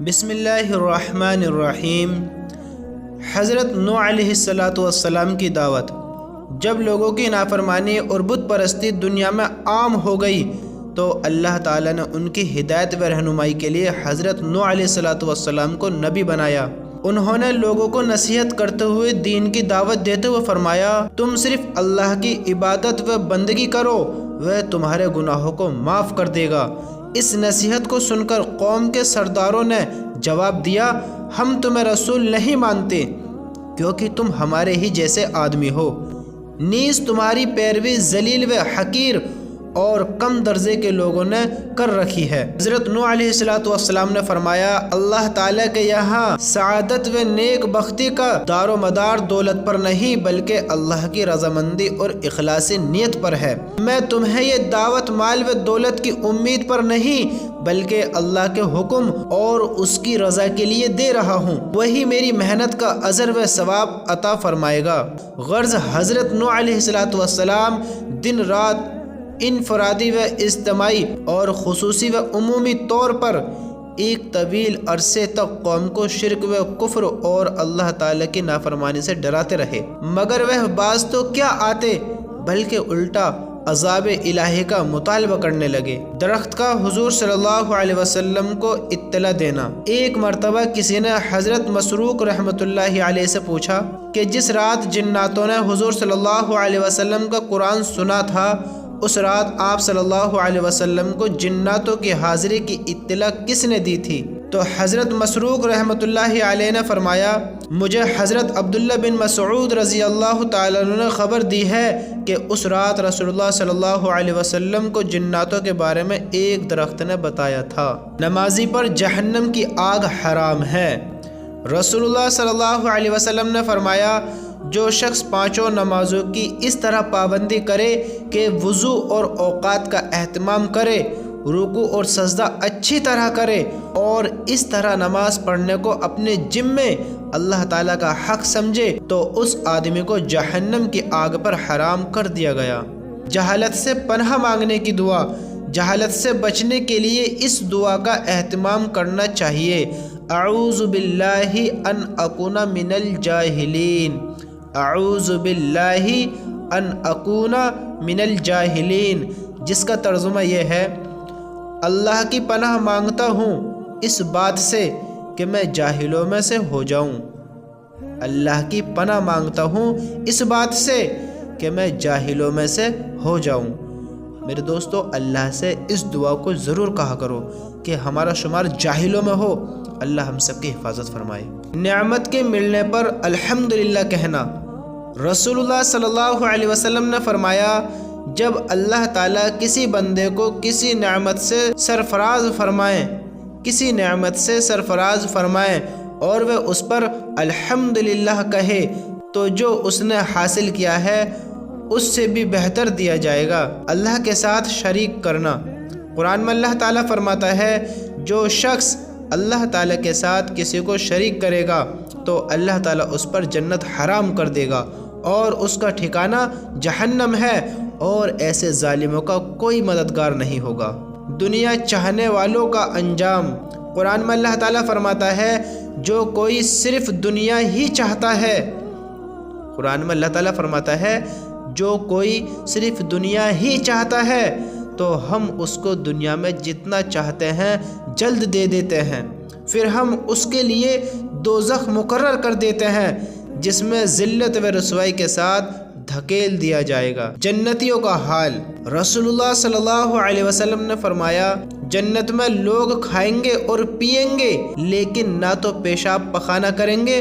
بسم اللہ الرحمن الرحیم۔ حضرت نوح علیہ السلام کی دعوت۔ جب لوگوں کی نافرمانی اور بت پرستی دنیا میں عام ہو گئی تو اللہ تعالیٰ نے ان کی ہدایت و رہنمائی کے لیے حضرت نوح علیہ السلام کو نبی بنایا۔ انہوں نے لوگوں کو نصیحت کرتے ہوئے دین کی دعوت دیتے ہوئے فرمایا، تم صرف اللہ کی عبادت و بندگی کرو، وہ تمہارے گناہوں کو معاف کر دے گا۔ اس نصیحت کو سن کر قوم کے سرداروں نے جواب دیا، ہم تمہیں رسول نہیں مانتے کیونکہ تم ہمارے ہی جیسے آدمی ہو، نیز تمہاری پیروی ذلیل و حقیر اور کم درجے کے لوگوں نے کر رکھی ہے۔ حضرت نوح علیہ السلام نے فرمایا، اللہ تعالیٰ کے یہاں سعادت و نیک بختی کا دار و مدار دولت پر نہیں بلکہ اللہ کی رضامندی اور اخلاص نیت پر ہے۔ میں تمہیں یہ دعوت مال و دولت کی امید پر نہیں بلکہ اللہ کے حکم اور اس کی رضا کے لیے دے رہا ہوں، وہی میری محنت کا اجر و ثواب عطا فرمائے گا۔ غرض حضرت نوح علیہ السلام دن رات انفرادی و اجتماعی اور خصوصی و عمومی طور پر ایک طویل عرصے تک قوم کو شرک و کفر اور اللہ تعالیٰ کی نافرمانی سے ڈراتے رہے، مگر وہ باز تو کیا آتے بلکہ الٹا عذاب الہی کا مطالبہ کرنے لگے۔ درخت کا حضور صلی اللہ علیہ وسلم کو اطلاع دینا۔ ایک مرتبہ کسی نے حضرت مسروق رحمۃ اللہ علیہ سے پوچھا کہ جس رات جناتوں نے حضور صلی اللہ علیہ وسلم کا قرآن سنا تھا، اس رات آپ صلی اللہ علیہ وسلم کو جناتوں کی حاضری کی اطلاع کس نے دی تھی؟ تو حضرت مسروق رحمۃ اللہ علیہ نے فرمایا، مجھے حضرت عبداللہ بن مسعود رضی اللہ تعالیٰ عنہ نے خبر دی ہے کہ اس رات رسول اللہ صلی اللہ علیہ وسلم کو جناتوں کے بارے میں ایک درخت نے بتایا تھا، نمازی پر جہنم کی آگ حرام ہے۔ رسول اللہ صلی اللہ علیہ وسلم نے فرمایا، جو شخص پانچوں نمازوں کی اس طرح پابندی کرے کہ وضو اور اوقات کا اہتمام کرے، رکوع اور سجدہ اچھی طرح کرے اور اس طرح نماز پڑھنے کو اپنے ذمے اللہ تعالیٰ کا حق سمجھے تو اس آدمی کو جہنم کی آگ پر حرام کر دیا گیا۔ جہالت سے پناہ مانگنے کی دعا۔ جہالت سے بچنے کے لیے اس دعا کا اہتمام کرنا چاہیے، اعوذ باللہ ان اکون من الجاہلین، اعوذ باللہ ان اکون من الجاہلین، جس کا ترجمہ یہ ہے، اللہ کی پناہ مانگتا ہوں اس بات سے کہ میں جاہلوں میں سے ہو جاؤں۔ اللہ کی پناہ مانگتا ہوں اس بات سے کہ میں جاہلوں میں سے ہو جاؤں۔ میرے دوستو، اللہ سے اس دعا کو ضرور کہا کرو کہ ہمارا شمار جاہلوں میں ہو۔ اللہ ہم سب کی حفاظت فرمائے۔ نعمت کے ملنے پر الحمدللہ کہنا۔ رسول اللہ صلی اللہ علیہ وسلم نے فرمایا، جب اللہ تعالیٰ کسی بندے کو کسی نعمت سے سرفراز فرمائے اور وہ اس پر الحمدللہ کہے تو جو اس نے حاصل کیا ہے اس سے بھی بہتر دیا جائے گا۔ اللہ کے ساتھ شریک کرنا۔ قرآن میں اللہ تعالیٰ فرماتا ہے، جو شخص اللہ تعالیٰ کے ساتھ کسی کو شریک کرے گا تو اللہ تعالیٰ اس پر جنت حرام کر دے گا اور اس کا ٹھکانہ جہنم ہے، اور ایسے ظالموں کا کوئی مددگار نہیں ہوگا۔ دنیا چاہنے والوں کا انجام۔ قرآن میں اللہ تعالیٰ فرماتا ہے، جو کوئی صرف دنیا ہی چاہتا ہے، قرآن میں اللہ تعالیٰ فرماتا ہے، جو کوئی صرف دنیا ہی چاہتا ہے تو ہم اس کو دنیا میں جتنا چاہتے ہیں جلد دے دیتے ہیں، پھر ہم اس کے لیے دوزخ مقرر کر دیتے ہیں جس میں ذلت و رسوائی کے ساتھ دھکیل دیا جائے گا۔ جنتیوں کا حال۔ رسول اللہ صلی اللہ علیہ وسلم نے فرمایا، جنت میں لوگ کھائیں گے اور پیئیں گے لیکن نہ تو پیشاب پخانہ کریں گے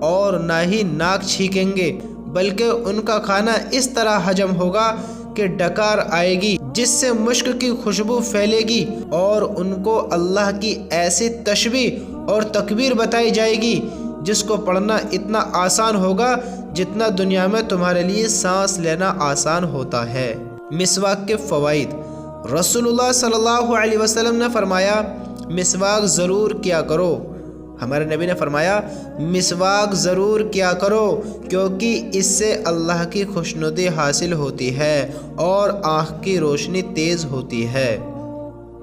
اور نہ ہی ناک چھینکیں گے، بلکہ ان کا کھانا اس طرح ہضم ہوگا کہ ڈکار آئے گی جس سے مشک کی خوشبو پھیلے گی، اور ان کو اللہ کی ایسی تسبیح اور تکبیر بتائی جائے گی جس کو پڑھنا اتنا آسان ہوگا جتنا دنیا میں تمہارے لیے سانس لینا آسان ہوتا ہے۔ مسواک کے فوائد۔ رسول اللہ صلی اللہ علیہ وسلم نے فرمایا، مسواک ضرور کیا کرو۔ ہمارے نبی نے فرمایا، مسواک ضرور کیا کرو کیونکہ اس سے اللہ کی خوشنودی حاصل ہوتی ہے اور آنکھ کی روشنی تیز ہوتی ہے۔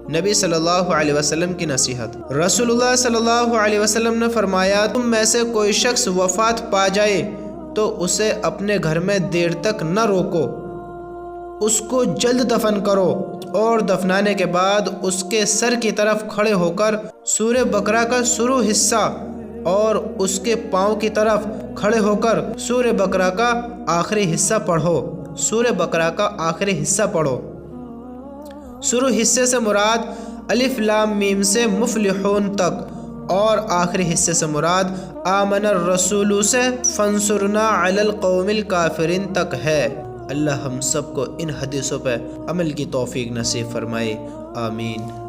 نبی صلی اللہ علیہ وسلم کی نصیحت۔ رسول اللہ صلی اللہ علیہ وسلم نے فرمایا، تم میں سے کوئی شخص وفات پا جائے تو اسے اپنے گھر میں دیر تک نہ روکو، اس کو جلد دفن کرو اور دفنانے کے بعد اس کے سر کی طرف کھڑے ہو کر سورہ بقرہ کا شروع حصہ اور اس کے پاؤں کی طرف کھڑے ہو کر سورہ بقرہ کا آخری حصہ پڑھو۔ سورہ بقرہ کا آخری حصہ پڑھو۔ شروع حصے سے مراد الف لام میم سے مفلحون تک اور آخری حصے سے مراد آمن الرسول سے فانصرنا علی القوم الکافرین تک ہے۔ اللہ ہم سب کو ان حدیثوں پہ عمل کی توفیق نصیب فرمائے، آمین۔